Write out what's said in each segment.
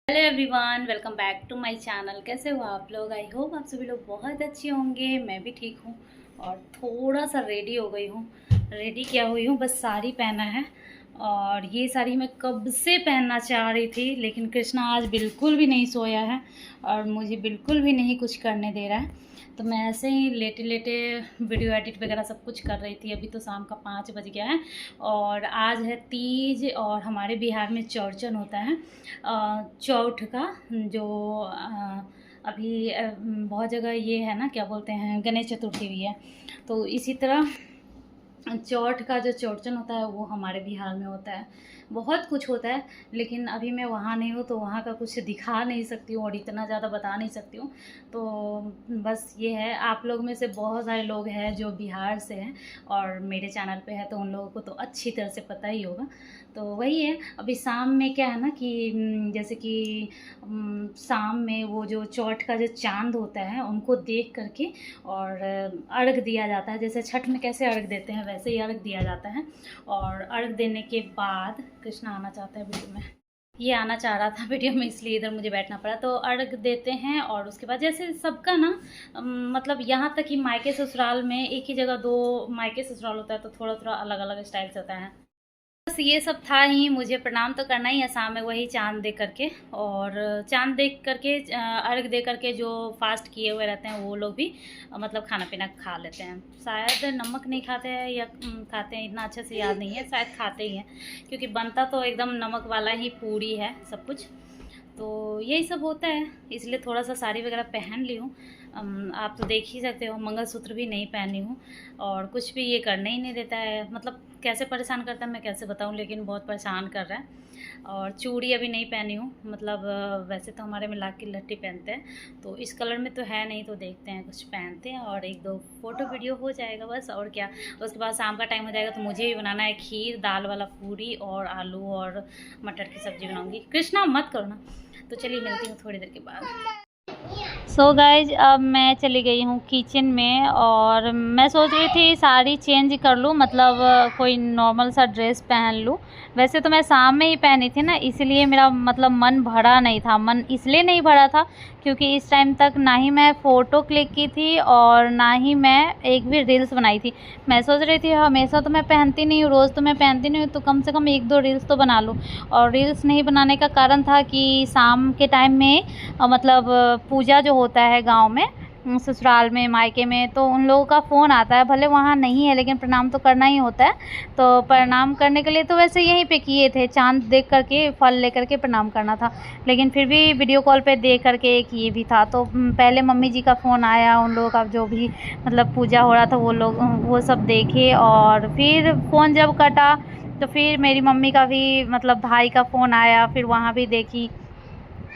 Hello everyone, welcome back to my channel. कैसे हो आप लोग? आई होप आप सभी लोग बहुत अच्छे होंगे। मैं भी ठीक हूँ और थोड़ा सा रेडी हो गई हूँ। रेडी क्या हुई हूँ, बस साड़ी पहना है और ये साड़ी मैं कब से पहनना चाह रही थी, लेकिन कृष्णा आज बिल्कुल भी नहीं सोया है और मुझे बिल्कुल भी नहीं कुछ करने दे रहा है। तो मैं ऐसे ही लेटे लेटे वीडियो एडिट वगैरह सब कुछ कर रही थी। अभी तो शाम का 5 बज गया है और आज है तीज और हमारे बिहार में चौरचन होता है, चौठ का, जो अभी बहुत जगह ये है ना, क्या बोलते हैं, गणेश चतुर्थी भी है। तो इसी तरह चौठ का जो चौरचन होता है वो हमारे बिहार में होता है। बहुत कुछ होता है, लेकिन अभी मैं वहाँ नहीं हूँ तो वहाँ का कुछ दिखा नहीं सकती हूँ और इतना ज़्यादा बता नहीं सकती हूँ। तो बस ये है, आप लोग में से बहुत सारे लोग हैं जो बिहार से हैं और मेरे चैनल पे है, तो उन लोगों को तो अच्छी तरह से पता ही होगा। तो वही है, अभी शाम में क्या है ना कि जैसे कि शाम में वो जो चौठ का जो चांद होता है उनको देख करके और अर्घ दिया जाता है। जैसे छठ में कैसे अर्घ देते हैं वैसे ही अर्घ दिया जाता है। और अर्घ देने के बाद कृष्णा आना चाहता है वीडियो में, ये आना चाह रहा था वीडियो में, इसलिए इधर मुझे बैठना पड़ा। तो अर्घ देते हैं और उसके बाद जैसे सबका ना मतलब यहाँ तक कि मायके ससुराल में एक ही जगह दो मायके ससुराल होता है, तो थोड़ा थोड़ा अलग अलग स्टाइल से होता है। बस ये सब था ही, मुझे प्रणाम तो करना ही है शाम में वही चांद देख करके, और चांद देख करके अर्घ दे करके जो फास्ट किए हुए रहते हैं वो लोग भी मतलब खाना पीना खा लेते हैं। शायद नमक नहीं खाते हैं या खाते हैं, इतना अच्छे से याद नहीं है, शायद खाते ही हैं क्योंकि बनता तो एकदम नमक वाला ही पूरी है सब कुछ। तो यही सब होता है, इसलिए थोड़ा सा साड़ी वगैरह पहन ली हूँ। आप तो देख ही सकते हो, मंगलसूत्र भी नहीं पहनी हूँ और कुछ भी ये करने ही नहीं देता है। मतलब कैसे परेशान करता है मैं कैसे बताऊँ, लेकिन बहुत परेशान कर रहा है। और चूड़ी अभी नहीं पहनी हूँ, मतलब वैसे तो हमारे में लाख की लट्टी पहनते हैं, तो इस कलर में तो है नहीं, तो देखते हैं कुछ पहनते हैं और एक दो फोटो वीडियो हो जाएगा बस, और क्या। उसके बाद शाम का टाइम हो जाएगा तो मुझे भी बनाना है खीर, दाल वाला पूरी और आलू और मटर की सब्ज़ी बनाऊँगी। कृष्णा मत करो ना। तो चलिए मिलती हूँ थोड़ी देर के बाद। सो गाइज, अब मैं चली गई हूँ किचन में और मैं सोच रही थी साड़ी चेंज कर लूँ, मतलब कोई नॉर्मल सा ड्रेस पहन लूँ। वैसे तो मैं शाम में ही पहनी थी ना, इसलिए मेरा मतलब मन भरा नहीं था। मन इसलिए नहीं भरा था क्योंकि इस टाइम तक ना ही मैं फ़ोटो क्लिक की थी और ना ही मैं एक भी रील्स बनाई थी। मैं सोच रही थी हमेशा तो मैं पहनती नहीं हूँ, रोज़ तो मैं पहनती नहीं हूँ, तो कम से कम एक दो रील्स तो बना लूँ। और रील्स नहीं बनाने का कारण था कि शाम के टाइम में मतलब पूजा जो होता है गांव में, ससुराल में, मायके में, तो उन लोगों का फ़ोन आता है। भले वहाँ नहीं है लेकिन प्रणाम तो करना ही होता है। तो प्रणाम करने के लिए तो वैसे यहीं पे किए थे, चांद देख करके फल लेकर के प्रणाम करना था, लेकिन फिर भी वीडियो कॉल पे देख करके एक ये भी था। तो पहले मम्मी जी का फ़ोन आया, उन लोगों का जो भी मतलब पूजा हो रहा था वो लोग वो सब देखे, और फिर फ़ोन जब कटा तो फिर मेरी मम्मी का भी मतलब भाई का फ़ोन आया, फिर वहाँ भी देखी।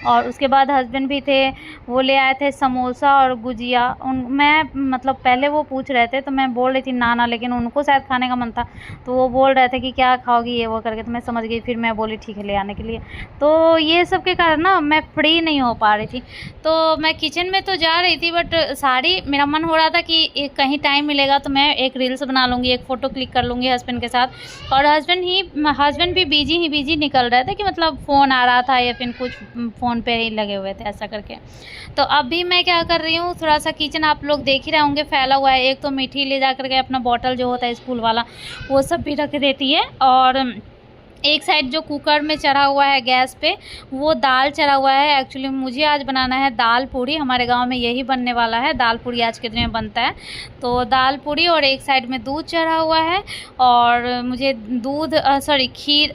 और उसके बाद हस्बैंड भी थे, वो ले आए थे समोसा और गुजिया। मैं मतलब पहले वो पूछ रहे थे तो मैं बोल रही थी ना ना, लेकिन उनको शायद खाने का मन था तो वो बोल रहे थे कि क्या खाओगी ये वो करके, तो मैं समझ गई। फिर मैं बोली ठीक है ले आने के लिए। तो ये सब के कारण ना मैं फ्री नहीं हो पा रही थी। तो मैं किचन में तो जा रही थी, बट साड़ी मेरा मन हो रहा था कि कहीं टाइम मिलेगा तो मैं एक रील्स बना लूँगी, एक फ़ोटो क्लिक कर लूँगी हस्बैंड के साथ। और हस्बैंड भी बिजी निकल रहे थे कि मतलब फ़ोन आ रहा था या फिर कुछ फ़ोन पे ही लगे हुए थे ऐसा करके। तो अभी मैं क्या कर रही हूँ, थोड़ा सा किचन आप लोग देख ही रहे होंगे फैला हुआ है। एक तो मीठी ले जा करके अपना बॉटल जो होता है स्कूल वाला वो सब भी रख देती है, और एक साइड जो कुकर में चढ़ा हुआ है गैस पे वो दाल चढ़ा हुआ है। एक्चुअली मुझे आज बनाना है दाल पूरी, हमारे गांव में यही बनने वाला है, दाल पूरी आज के दिन में बनता है। तो दाल पूरी, और एक साइड में दूध चढ़ा हुआ है, और मुझे खीर,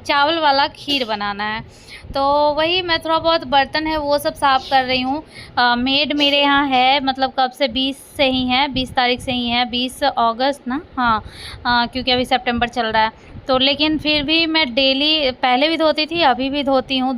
चावल वाला खीर बनाना है। तो वही मैं थोड़ा बहुत बर्तन है वो सब साफ़ कर रही हूँ। मेड मेरे यहाँ है, मतलब कब से 20 से ही है, 20 तारीख से ही है, 20 अगस्त ना, हाँ, क्योंकि अभी सितंबर चल रहा है। तो लेकिन फिर भी मैं डेली पहले भी धोती थी, अभी भी धोती हूँ।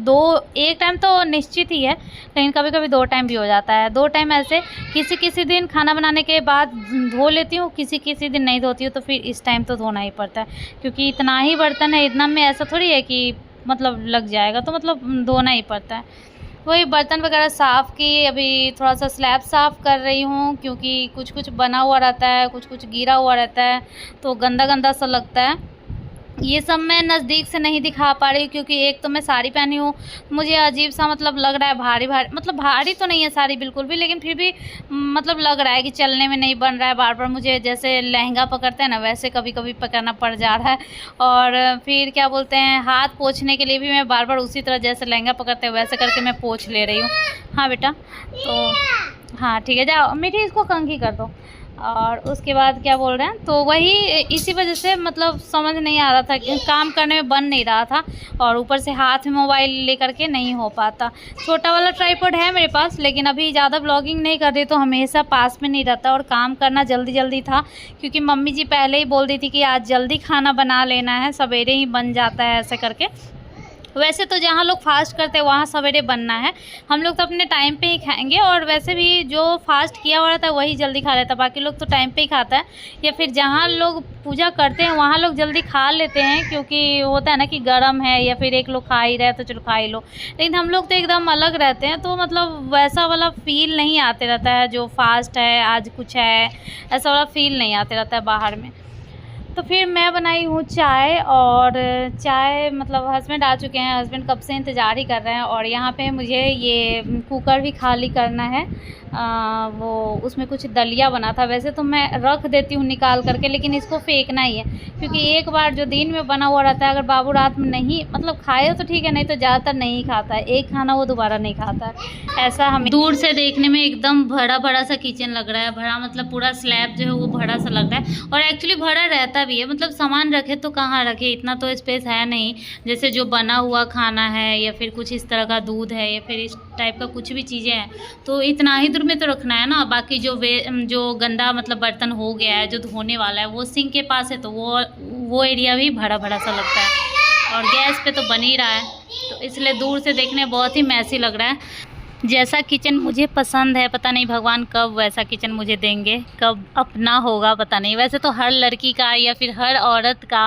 एक टाइम तो निश्चित ही है, लेकिन कभी कभी 2 टाइम भी हो जाता है। 2 टाइम ऐसे किसी किसी दिन खाना बनाने के बाद धो लेती हूँ, किसी किसी दिन नहीं धोती हूँ, तो फिर इस टाइम तो धोना ही पड़ता है क्योंकि इतना ही बर्तन है, इतना में ऐसा थोड़ी है कि मतलब लग जाएगा, तो मतलब धोना ही पड़ता है। वही बर्तन वगैरह साफ़ की, अभी थोड़ा सा स्लैब साफ़ कर रही हूँ क्योंकि कुछ कुछ बना हुआ रहता है, कुछ कुछ गिरा हुआ रहता है, तो गंदा गंदा सा लगता है। ये सब मैं नज़दीक से नहीं दिखा पा रही हूँ क्योंकि एक तो मैं साड़ी पहनी हूँ, मुझे अजीब सा मतलब लग रहा है, भारी भारी, मतलब भारी तो नहीं है साड़ी बिल्कुल भी, लेकिन फिर भी मतलब लग रहा है कि चलने में नहीं बन रहा है। बार बार मुझे जैसे लहंगा पकड़ते हैं ना, वैसे कभी कभी पकड़ना पड़ जा रहा है। और फिर क्या बोलते हैं, हाथ पोंछने के लिए भी मैं बार बार उसी तरह जैसे लहंगा पकड़ते हैं वैसे करके मैं पोंछ ले रही हूँ। हाँ बेटा, तो हाँ ठीक है, जाओ मीठी इसको कंघी कर दो। और उसके बाद क्या बोल रहे हैं, तो वही इसी वजह से मतलब समझ नहीं आ रहा था कि काम करने में बन नहीं रहा था, और ऊपर से हाथ में मोबाइल लेकर के नहीं हो पाता। छोटा वाला ट्राइपॉड है मेरे पास, लेकिन अभी ज़्यादा ब्लॉगिंग नहीं कर रही तो हमेशा पास में नहीं रहता, और काम करना जल्दी जल्दी था क्योंकि मम्मी जी पहले ही बोल दी थी कि आज जल्दी खाना बना लेना है, सवेरे ही बन जाता है ऐसे करके। वैसे तो जहाँ लोग फास्ट करते हैं वहाँ सवेरे बनना है, हम लोग तो अपने टाइम पे ही खाएंगे, और वैसे भी जो फास्ट किया हुआ रहता है वही जल्दी खा लेता है, बाकी लोग तो टाइम पे ही खाता है। या फिर जहाँ लोग पूजा करते हैं वहाँ लोग जल्दी खा लेते हैं क्योंकि होता है ना कि गर्म है, या फिर एक लोग खा ही रहे हैं तो चलो खा ही लो। लेकिन हम लोग तो एकदम अलग रहते हैं, तो मतलब वैसा वाला फ़ील नहीं आते रहता है जो फास्ट है आज कुछ है, ऐसा वाला फ़ील नहीं आते रहता है बाहर में। तो फिर मैं बनाई हूँ चाय, और चाय मतलब हस्बैंड आ चुके हैं, हस्बैंड कब से इंतज़ार ही कर रहे हैं। और यहाँ पे मुझे ये कुकर भी खाली करना है, वो उसमें कुछ दलिया बना था, वैसे तो मैं रख देती हूँ निकाल करके, लेकिन इसको फेंकना ही है क्योंकि एक बार जो दिन में बना हुआ रहता है, अगर बाबू रात में नहीं मतलब खाए तो ठीक है, नहीं तो ज़्यादातर नहीं खाता है, एक खाना वो दोबारा नहीं खाता है। ऐसा हमें दूर से देखने में एकदम भरा भरा सा किचन लग रहा है, भरा मतलब पूरा स्लैब जो है वो भरा सा लग रहा है, और एक्चुअली भरा रहता भी है, मतलब सामान रखे तो कहाँ रखे, इतना तो स्पेस है नहीं। जैसे जो बना हुआ खाना है या फिर कुछ इस तरह का दूध है या फिर इस टाइप का कुछ भी चीज़ें हैं तो इतना ही दूर में तो रखना है ना। बाकी जो गंदा मतलब बर्तन हो गया है जो धोने वाला है वो सिंक के पास है, तो वो एरिया भी भरा भरा सा लगता है, और गैस पे तो बन ही रहा है, तो इसलिए दूर से देखने बहुत ही मैसी लग रहा है। जैसा किचन मुझे पसंद है, पता नहीं भगवान कब वैसा किचन मुझे देंगे, कब अपना होगा पता नहीं। वैसे तो हर लड़की का या फिर हर औरत का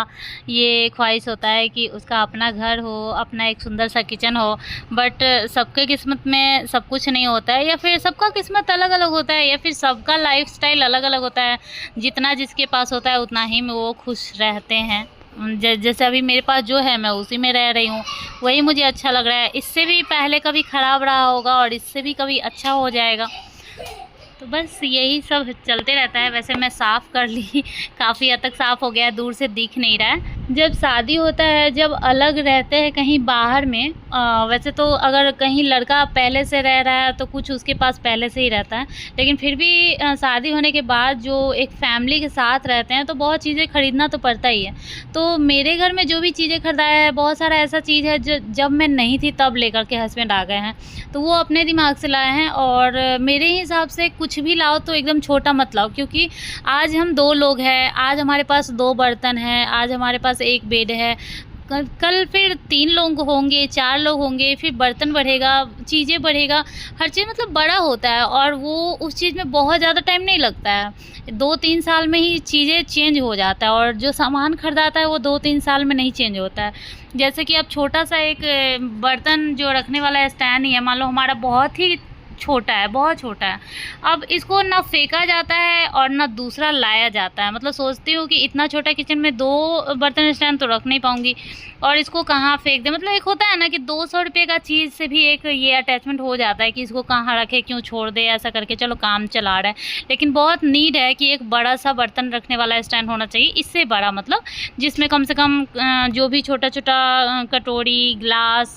ये ख्वाहिश होता है कि उसका अपना घर हो, अपना एक सुंदर सा किचन हो, बट सबके किस्मत में सब कुछ नहीं होता है, या फिर सबका किस्मत अलग अलग होता है, या फिर सबका लाइफस्टाइल अलग अलग होता है। जितना जिसके पास होता है उतना ही में वो खुश रहते हैं। जैसे अभी मेरे पास जो है मैं उसी में रह रही हूँ, वही मुझे अच्छा लग रहा है। इससे भी पहले कभी ख़राब रहा होगा और इससे भी कभी अच्छा हो जाएगा, तो बस यही सब चलते रहता है। वैसे मैं साफ़ कर ली, काफ़ी हद तक साफ़ हो गया है, दूर से दिख नहीं रहा है। जब शादी होता है, जब अलग रहते हैं कहीं बाहर में, वैसे तो अगर कहीं लड़का पहले से रह रहा है तो कुछ उसके पास पहले से ही रहता है, लेकिन फिर भी शादी होने के बाद जो एक फैमिली के साथ रहते हैं तो बहुत चीज़ें ख़रीदना तो पड़ता ही है। तो मेरे घर में जो भी चीज़ें खरीदाया है, बहुत सारा ऐसा चीज़ है जो जब मैं नहीं थी तब लेकर के हस्बैंड आ गए हैं, तो वो अपने दिमाग से लाए हैं। और मेरे हिसाब से कुछ भी लाओ तो एकदम छोटा मत लाओ, क्योंकि आज हम 2 लोग हैं, आज हमारे पास 2 बर्तन हैं, आज हमारे पास 1 बेड है, कल फिर 3 लोग होंगे, 4 लोग होंगे, फिर बर्तन बढ़ेगा, चीज़ें बढ़ेगा, हर चीज़ मतलब बड़ा होता है, और वो उस चीज़ में बहुत ज़्यादा टाइम नहीं लगता है। 2-3 साल में ही चीज़ें चेंज हो जाता है, और जो सामान खरीदाता है वो 2-3 साल में नहीं चेंज होता है। जैसे कि अब छोटा सा एक बर्तन जो रखने वाला स्टैंड ही है, मान लो हमारा बहुत ही छोटा है, बहुत छोटा है, अब इसको ना फेंका जाता है और ना दूसरा लाया जाता है। मतलब सोचती हूँ कि इतना छोटा किचन में 2 बर्तन स्टैंड तो रख नहीं पाऊँगी, और इसको कहाँ फेंक दे। मतलब एक होता है ना कि 200 रुपये का चीज़ से भी एक ये अटैचमेंट हो जाता है कि इसको कहाँ रखे, क्यों छोड़ दे, ऐसा करके चलो काम चला रहा है। लेकिन बहुत नीड है कि एक बड़ा सा बर्तन रखने वाला स्टैंड होना चाहिए, इससे बड़ा मतलब जिसमें कम से कम जो भी छोटा छोटा कटोरी, ग्लास,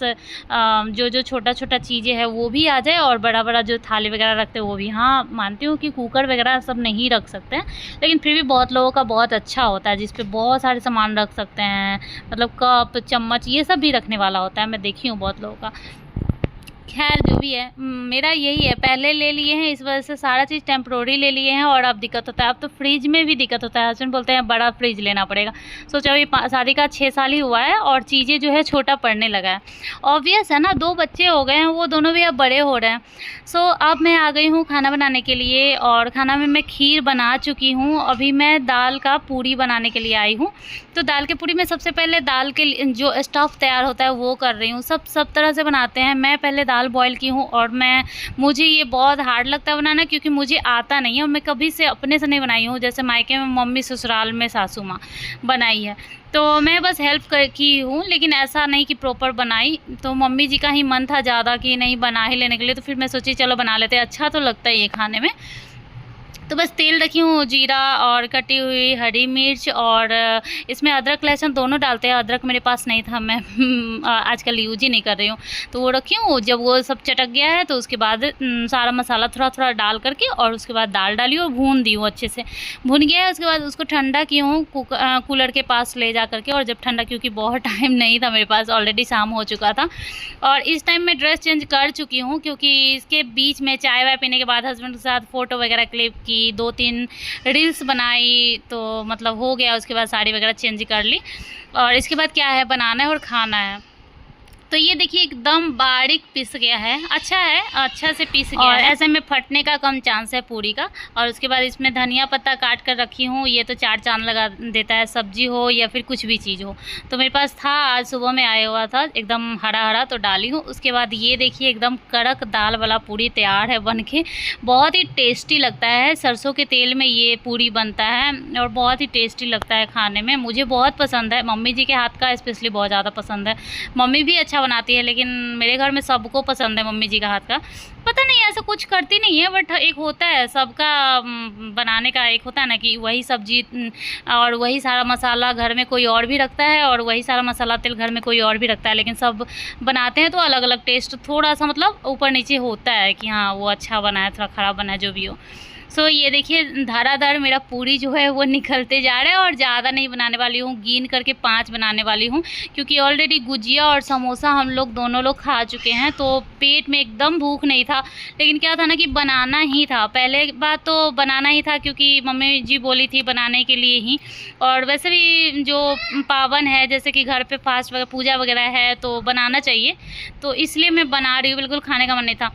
जो छोटा छोटा चीज़ें हैं वो भी आ जाए, और बड़ा बड़ा जो थाली वगैरह रखते हैं वो भी। हाँ, मानती हूँ कि कुकर वगैरह सब नहीं रख सकते हैं, लेकिन फिर भी बहुत लोगों का बहुत अच्छा होता है जिस पे बहुत सारे सामान रख सकते हैं, मतलब कप, चम्मच, ये सब भी रखने वाला होता है। मैं देखी हूँ बहुत लोगों का। खैर जो भी है, मेरा यही है, पहले ले लिए हैं इस वजह से सारा चीज़ टेम्प्रोरी ले लिए हैं, और अब दिक्कत होता है। अब तो फ्रिज में भी दिक्कत होता है, हस्बैंड बोलते हैं बड़ा फ्रिज लेना पड़ेगा। सोचा अभी शादी का 6 साल ही हुआ है और चीज़ें जो है छोटा पड़ने लगा है। ऑब्वियस है ना, 2 बच्चे हो गए हैं, वो दोनों भी अब बड़े हो रहे हैं। सो अब मैं आ गई हूँ खाना बनाने के लिए, और खाना में मैं खीर बना चुकी हूँ। अभी मैं दाल का पूरी बनाने के लिए आई हूँ। तो दाल के पूरी में सबसे पहले दाल के जो स्टफ़ तैयार होता है वो कर रही हूँ। सब तरह से बनाते हैं, मैं पहले दाल बॉईल की हूँ और मुझे ये बहुत हार्ड लगता है बनाना, क्योंकि मुझे आता नहीं है और मैं कभी से अपने से नहीं बनाई हूँ। जैसे मायके में मम्मी, ससुराल में सासू माँ बनाई है, तो मैं बस हेल्प की हूँ, लेकिन ऐसा नहीं कि प्रॉपर बनाई। तो मम्मी जी का ही मन था ज़्यादा कि नहीं बना ही लेने के लिए, तो फिर मैं सोची चलो बना लेते हैं, अच्छा तो लगता है ये खाने में। तो बस तेल रखी हूँ, जीरा और कटी हुई हरी मिर्च, और इसमें अदरक लहसुन दोनों डालते हैं। अदरक मेरे पास नहीं था, मैं आजकल यूज ही नहीं कर रही हूँ, तो वो रखी हूँ। जब वो सब चटक गया है तो उसके बाद सारा मसाला थोड़ा थोड़ा डाल करके, और उसके बाद दाल डाली और भून दी हूँ अच्छे से। भून गया है, उसके बाद उसको ठंडा की हूँ कूलर के पास ले जा करके। और जब ठंडा, क्योंकि बहुत टाइम नहीं था मेरे पास, ऑलरेडी शाम हो चुका था, और इस टाइम मैं ड्रेस चेंज कर चुकी हूँ, क्योंकि इसके बीच में चाय वाय पीने के बाद हस्बैंड के साथ फ़ोटो वगैरह क्लिक की, 2-3 रील्स बनाई, तो मतलब हो गया। उसके बाद साड़ी वगैरह चेंज कर ली, और इसके बाद क्या है, बनाना है और खाना है। तो ये देखिए एकदम बारीक पिस गया है, अच्छा है, अच्छा से पिस गया है। ऐसे में फटने का कम चांस है पूरी का। और उसके बाद इसमें धनिया पत्ता काट कर रखी हूँ, ये तो 4 चांद लगा देता है, सब्जी हो या फिर कुछ भी चीज़ हो। तो मेरे पास था, आज सुबह में आया हुआ था एकदम हरा हरा, तो डाली हूँ। उसके बाद ये देखिए एकदम कड़क दाल वाला पूरी तैयार है बन के। बहुत ही टेस्टी लगता है, सरसों के तेल में ये पूरी बनता है और बहुत ही टेस्टी लगता है खाने में। मुझे बहुत पसंद है, मम्मी जी के हाथ का स्पेशली बहुत ज़्यादा पसंद है। मम्मी भी अच्छा बनाती है, लेकिन मेरे घर में सबको पसंद है मम्मी जी का हाथ का। पता नहीं ऐसा कुछ करती नहीं है, बट एक होता है सबका बनाने का, एक होता है ना कि वही सब्जी और वही सारा मसाला घर में कोई और भी रखता है, और वही सारा मसाला तेल घर में कोई और भी रखता है, लेकिन सब बनाते हैं तो अलग अलग टेस्ट थोड़ा सा मतलब ऊपर नीचे होता है कि हाँ वो अच्छा बना है, थोड़ा ख़राब बना है, जो भी हो। सो ये देखिए धारादार मेरा पूरी जो है वो निकलते जा रहा है, और ज़्यादा नहीं बनाने वाली हूँ, गिन करके 5 बनाने वाली हूँ, क्योंकि ऑलरेडी गुजिया और समोसा हम लोग दोनों लोग खा चुके हैं, तो पेट में एकदम भूख नहीं था। लेकिन क्या था ना कि बनाना ही था, पहले बात तो बनाना ही था, क्योंकि मम्मी जी बोली थी बनाने के लिए ही। और वैसे भी जो पावन है, जैसे कि घर पे फास्ट वगैरह पूजा वगैरह है, तो बनाना चाहिए, तो इसलिए मैं बना रही हूँ, बिल्कुल खाने का मन नहीं था।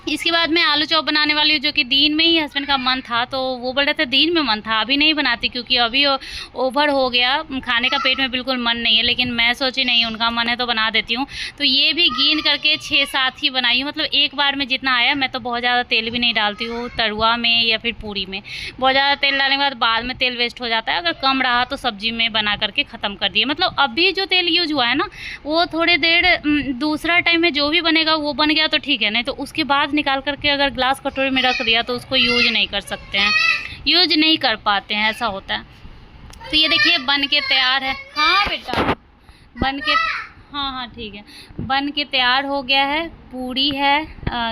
इसके बाद मैं आलू चॉप बनाने वाली हूँ, जो कि दिन में ही हस्बैंड का मन था, तो वो बोल रहे थे दिन में मन था, अभी नहीं बनाती, क्योंकि अभी ओवर हो गया खाने का, पेट में बिल्कुल मन नहीं है। लेकिन मैं सोची नहीं, उनका मन है तो बना देती हूँ। तो ये भी गिन करके 6-7 ही बनाई हूँ, मतलब एक बार में जितना आया। मैं तो बहुत ज़्यादा तेल भी नहीं डालती हूँ तरुआ में या फिर पूरी में। बहुत ज़्यादा तेल डालने के बाद में तेल वेस्ट हो जाता है, अगर कम रहा तो सब्जी में बना करके ख़त्म कर दिए। मतलब अभी जो तेल यूज हुआ है ना, वो थोड़ी देर दूसरा टाइम में जो भी बनेगा वो बन गया तो ठीक है, नहीं तो उसके बाद निकाल करके अगर ग्लास कटोरी में रख दिया तो उसको यूज नहीं कर सकते हैं, यूज नहीं कर पाते हैं, ऐसा होता है। तो ये देखिए बन के तैयार है। हाँ बेटा, बन के, हाँ ठीक है, बन के तैयार हो गया है। पूरी है,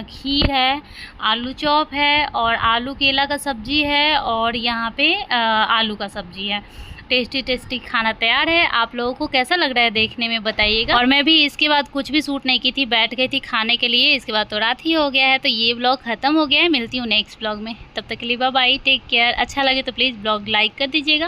खीर है, आलू चॉप है, और आलू केला का सब्जी है, और यहाँ पे आलू का सब्जी है। टेस्टी टेस्टी खाना तैयार है। आप लोगों को कैसा लग रहा है देखने में बताइएगा। और मैं भी इसके बाद कुछ भी शूट नहीं की थी, बैठ गई थी खाने के लिए। इसके बाद तो रात ही हो गया है, तो ये व्लॉग ख़त्म हो गया है। मिलती हूँ नेक्स्ट व्लॉग में, तब तक के लिए बाय बाय, टेक केयर। अच्छा लगे तो प्लीज़ व्लॉग लाइक कर दीजिएगा।